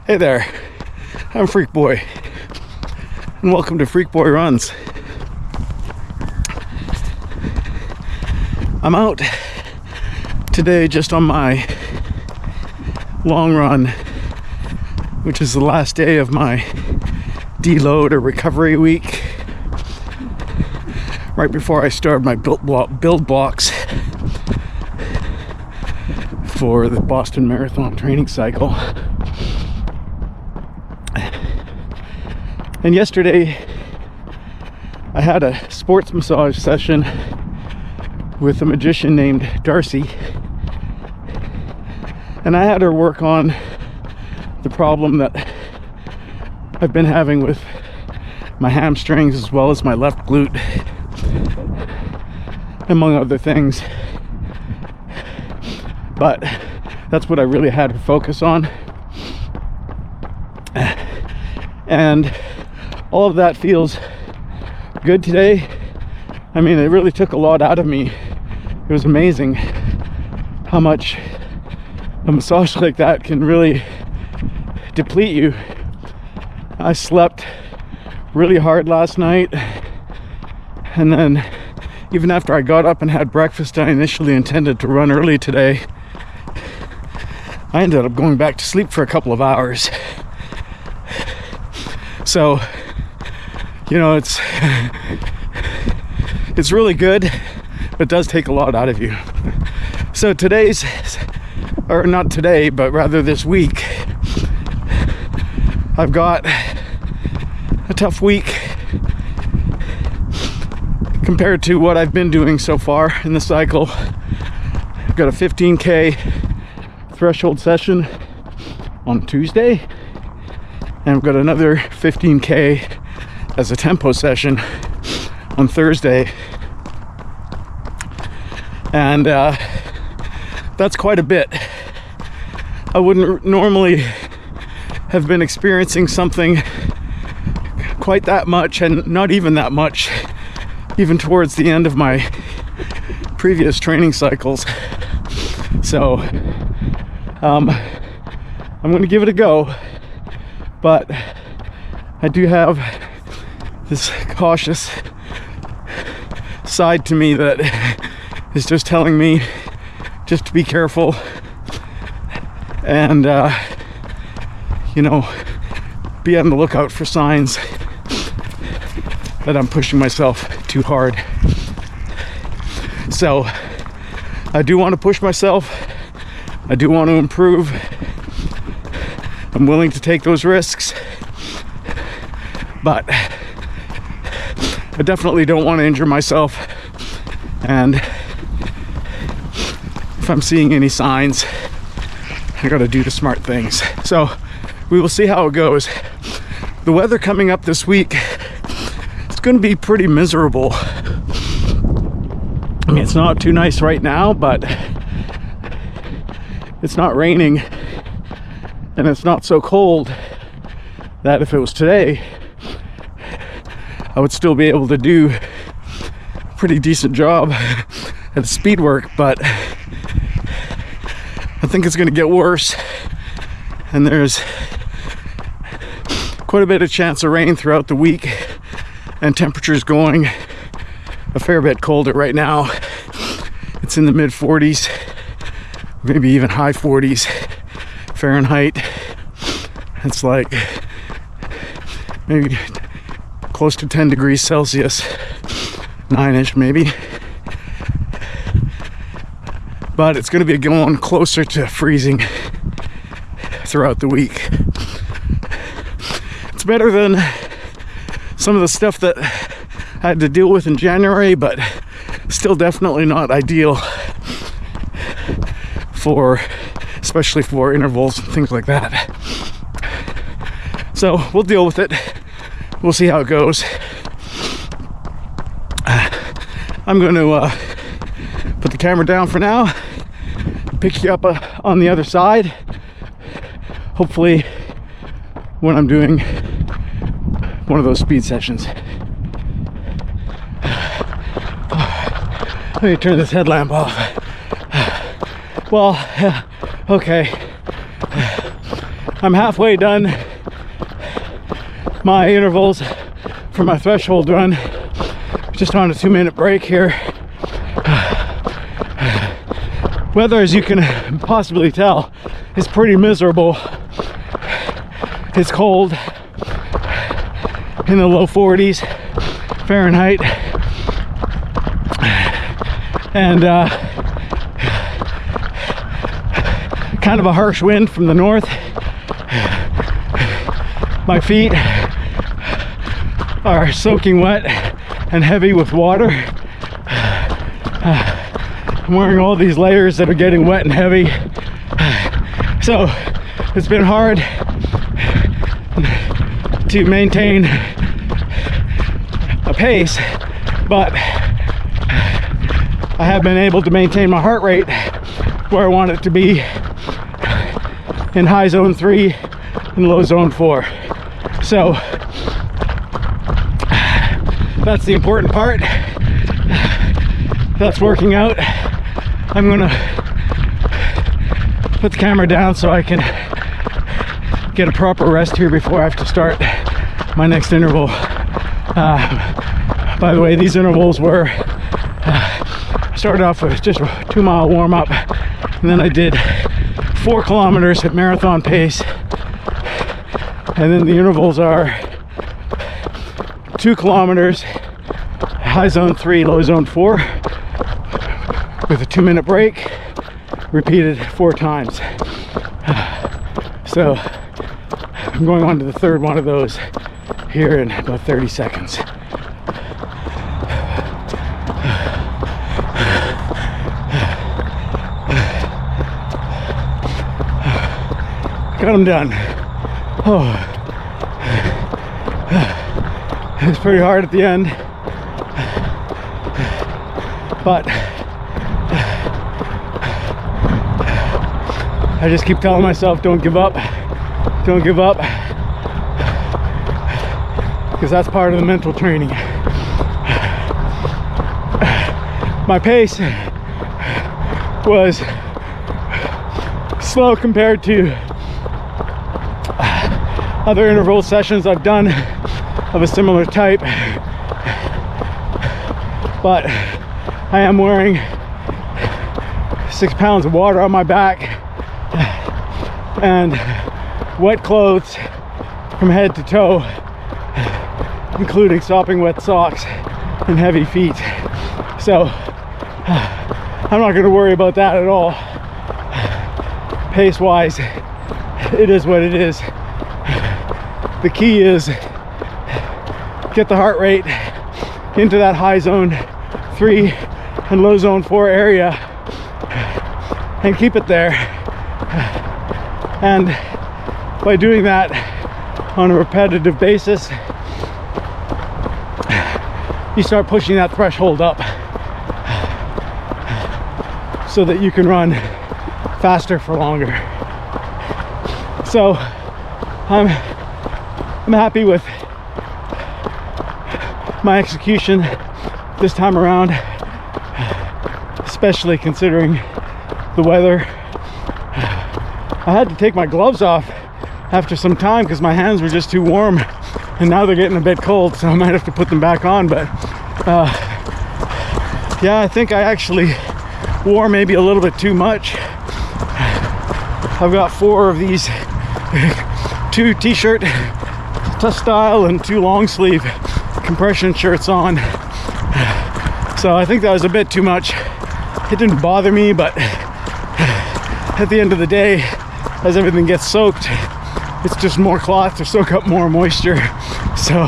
Hey there, I'm Freak Boy, and welcome to Freak Boy Runs. I'm out today just on my long run, which is the last day of my deload or recovery week, right before I start my build blocks for the Boston Marathon training cycle. And yesterday I had a sports massage session with a magician named Darcy, and I had her work on the problem that I've been having with my hamstrings as well as my left glute, among other things. But that's what I really had her focus on, and all of that feels good today. I mean, it really took a lot out of me. It was amazing how much a massage like that can really deplete you. I slept really hard last night, and then even after I got up and had breakfast, I initially intended to run early today. I ended up going back to sleep for a couple of hours. So, you know, it's really good, but it does take a lot out of you. So or not today, but rather this week, I've got a tough week compared to what I've been doing so far in the cycle. I've got a 15K threshold session on Tuesday, and I've got another 15K as a tempo session on Thursday, and that's quite a bit. I wouldn't normally have been experiencing something quite that much, and not even that much, even towards the end of my previous training cycles. So I'm going to give it a go, but I do have this cautious side to me that is just telling me just to be careful and be on the lookout for signs that I'm pushing myself too hard. So I do want to push myself. I do want to improve. I'm willing to take those risks, but I definitely don't want to injure myself. And if I'm seeing any signs, I gotta do the smart things. So we will see how it goes. The weather coming up this week, it's gonna be pretty miserable. I mean, it's not too nice right now, but it's not raining, and it's not so cold that if it was today, I would still be able to do a pretty decent job at speed work. But I think it's going to get worse, and there's quite a bit of chance of rain throughout the week, and temperatures going a fair bit colder right now. It's in the mid 40s, maybe even high 40s Fahrenheit. It's like maybe close to 10 degrees Celsius, 9-ish maybe. But it's going to be going closer to freezing throughout the week. It's better than some of the stuff that I had to deal with in January, but still definitely not ideal especially for intervals and things like that. So we'll deal with it. We'll see how it goes. I'm going to put the camera down for now, pick you up on the other side, hopefully when I'm doing one of those speed sessions. Let me turn this headlamp off. Well, okay. I'm halfway done my intervals for my threshold run. Just on a 2-minute break here. Weather, as you can possibly tell, is pretty miserable. It's cold in the low 40s Fahrenheit, and kind of a harsh wind from the north. My feet are soaking wet and heavy with water. I'm wearing all these layers that are getting wet and heavy. So it's been hard to maintain a pace, but I have been able to maintain my heart rate where I want it to be, in high zone 3 and low zone 4. So that's the important part. That's working out. I'm gonna put the camera down so I can get a proper rest here before I have to start my next interval. By the way, these intervals were started off with just a 2-mile warm-up, and then I did 4 kilometers at marathon pace, and then the intervals are 2 kilometers high zone 3, low zone 4, with a 2-minute break, repeated 4 times. So I'm going on to the third one of those here in about 30 seconds. Got them done. Oh, it's pretty hard at the end, but I just keep telling myself, don't give up, don't give up, because that's part of the mental training. My pace was slow compared to other interval sessions I've done of a similar type, but I am wearing 6 pounds of water on my back and wet clothes from head to toe, including sopping wet socks and heavy feet. So I'm not going to worry about that at all. Pace wise, it is what it is. The key is get the heart rate into that high zone 3 and low zone 4 area and keep it there. And by doing that on a repetitive basis, you start pushing that threshold up so that you can run faster for longer. So I'm happy with my execution this time around, especially considering the weather. I had to take my gloves off after some time because my hands were just too warm, and now they're getting a bit cold, so I might have to put them back on. But yeah, I think I actually wore maybe a little bit too much. I've got 4 of these 2 t-shirt style and 2 long sleeve compression shirts on, so I think that was a bit too much. It didn't bother me, but at the end of the day, as everything gets soaked, it's just more cloth to soak up more moisture, so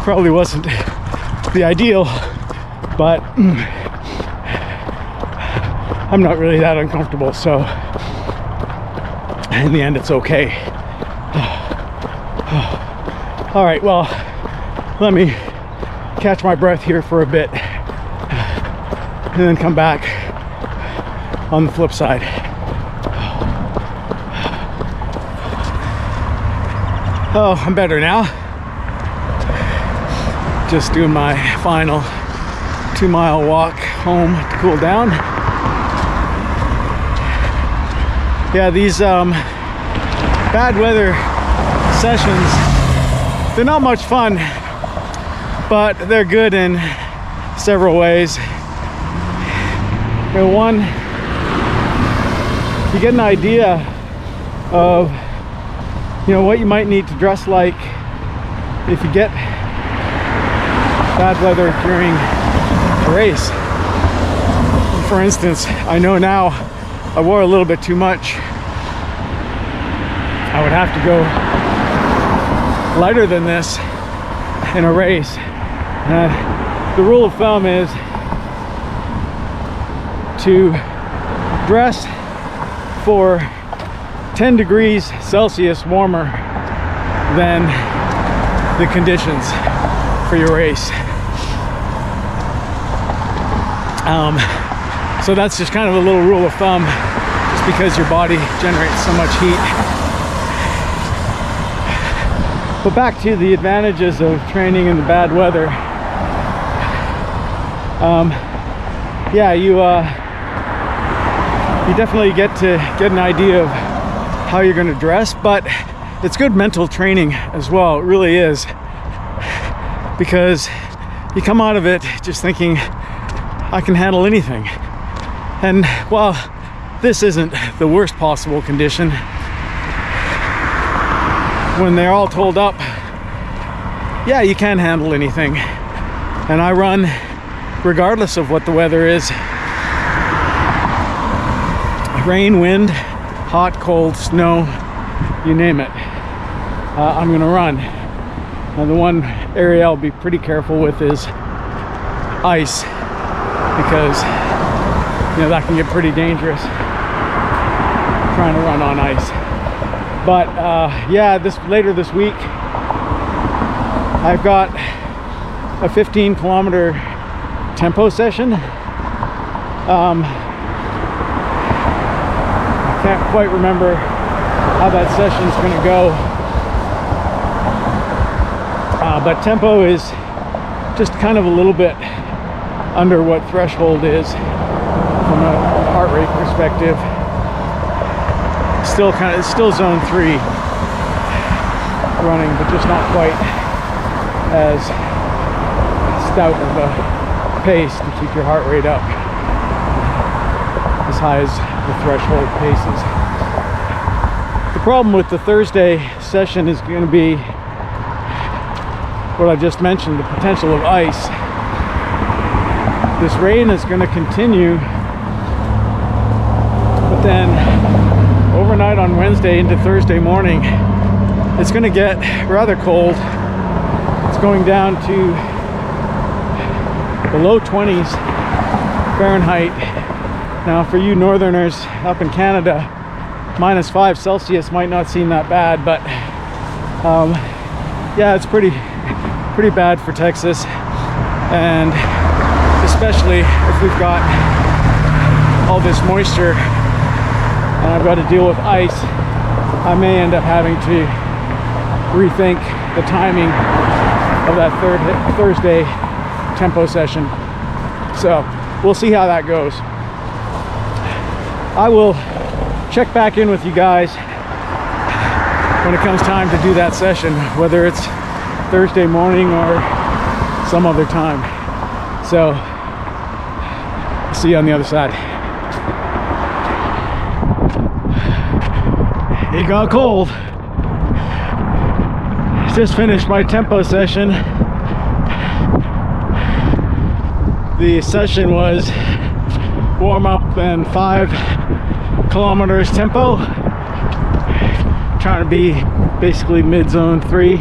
probably wasn't the ideal, but I'm not really that uncomfortable, so in the end it's okay. All right, well, let me catch my breath here for a bit and then come back on the flip side. Oh, I'm better now. Just doing my final 2-mile walk home to cool down. Yeah, these bad weather sessions, they're not much fun, but they're good in several ways. One, you get an idea of what you might need to dress like if you get bad weather during a race. For instance, I know now I wore a little bit too much. I would have to go lighter than this in a race. The rule of thumb is to dress for 10 degrees Celsius warmer than the conditions for your race. So that's just kind of a little rule of thumb, just because your body generates so much heat. But back to the advantages of training in the bad weather. Yeah, you definitely get an idea of how you're going to dress, but it's good mental training as well. It really is, because you come out of it just thinking, I can handle anything. And while this isn't the worst possible condition, when they're all told up, yeah, you can handle anything. And I run regardless of what the weather is. Rain, wind, hot, cold, snow, you name it. I'm gonna run. And the one area I'll be pretty careful with is ice, because that can get pretty dangerous trying to run on ice. But yeah, later this week I've got a 15-kilometer tempo session. I can't quite remember how that session's gonna go, but tempo is just kind of a little bit under what threshold is from a heart rate perspective. It's still zone 3 running, but just not quite as stout of a pace to keep your heart rate up as high as the threshold paces. The problem with the Thursday session is going to be what I just mentioned, the potential of ice. This rain is going to continue, but then overnight on Wednesday into Thursday morning, it's going to get rather cold. It's going down to the low 20s Fahrenheit. Now for you northerners up in Canada, -5 Celsius might not seem that bad, but yeah, it's pretty bad for Texas, and especially if we've got all this moisture and I've got to deal with ice, I may end up having to rethink the timing of that Thursday tempo session. So we'll see how that goes. I will check back in with you guys when it comes time to do that session, whether it's Thursday morning or some other time. So see you on the other side. It got cold. Just finished my tempo session. The session was warm up and 5 kilometers tempo. Trying to be basically mid zone 3.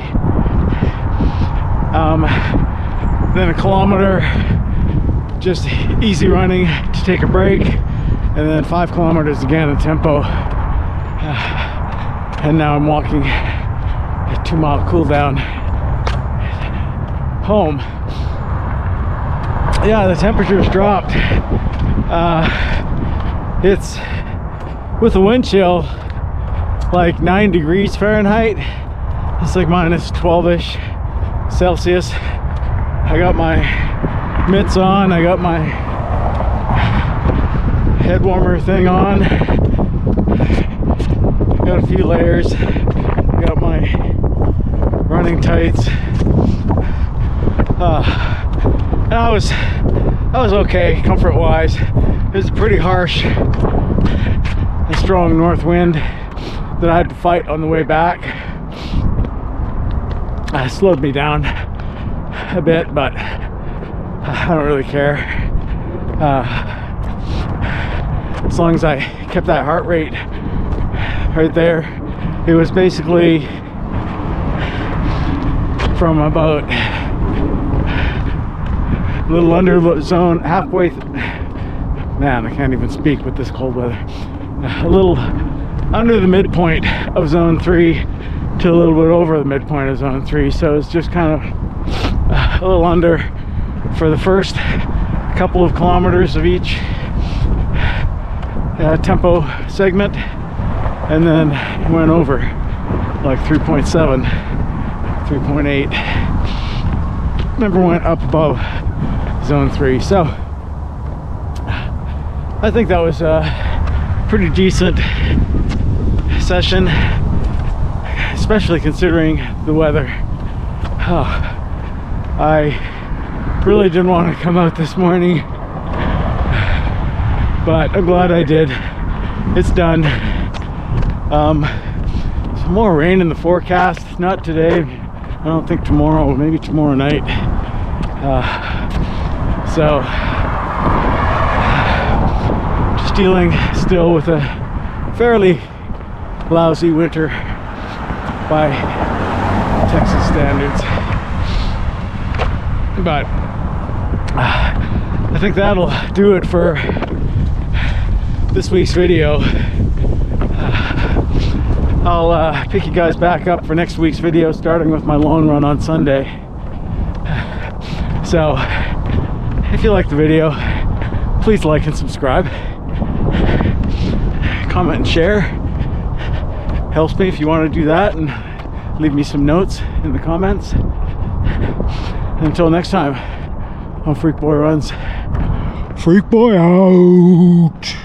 Then a kilometer just easy running to take a break, and then 5 kilometers again at tempo. And now I'm walking a 2-mile cool down home. Yeah, the temperature's dropped. It's with the wind chill like 9 degrees Fahrenheit. It's like -12-ish Celsius. I got my mitts on, I got my head warmer thing on. Got a few layers. Got my running tights. And I was okay comfort-wise. It was a pretty harsh and strong north wind that I had to fight on the way back. Slowed me down a bit, but I don't really care. As long as I kept that heart rate right there. It was basically from about a little under zone, halfway man, I can't even speak with this cold weather. A little under the midpoint of zone 3 to a little bit over the midpoint of zone 3, so it's just kind of a little under for the first couple of kilometers of each tempo segment, and then went over like 3.7, 3.8, never went up above zone 3. So I think that was a pretty decent session, especially considering the weather. I really didn't want to come out this morning, but I'm glad I did. It's done. Some more rain in the forecast, not today, I don't think tomorrow, maybe tomorrow night. So just dealing still with a fairly lousy winter by Texas standards, but I think that'll do it for this week's video. I'll pick you guys back up for next week's video, starting with my lone run on Sunday. So if you like the video, please like and subscribe, comment and share. Helps me if you want to do that, and leave me some notes in the comments. Until next time, on Freak Boy Runs. Freak Boy out.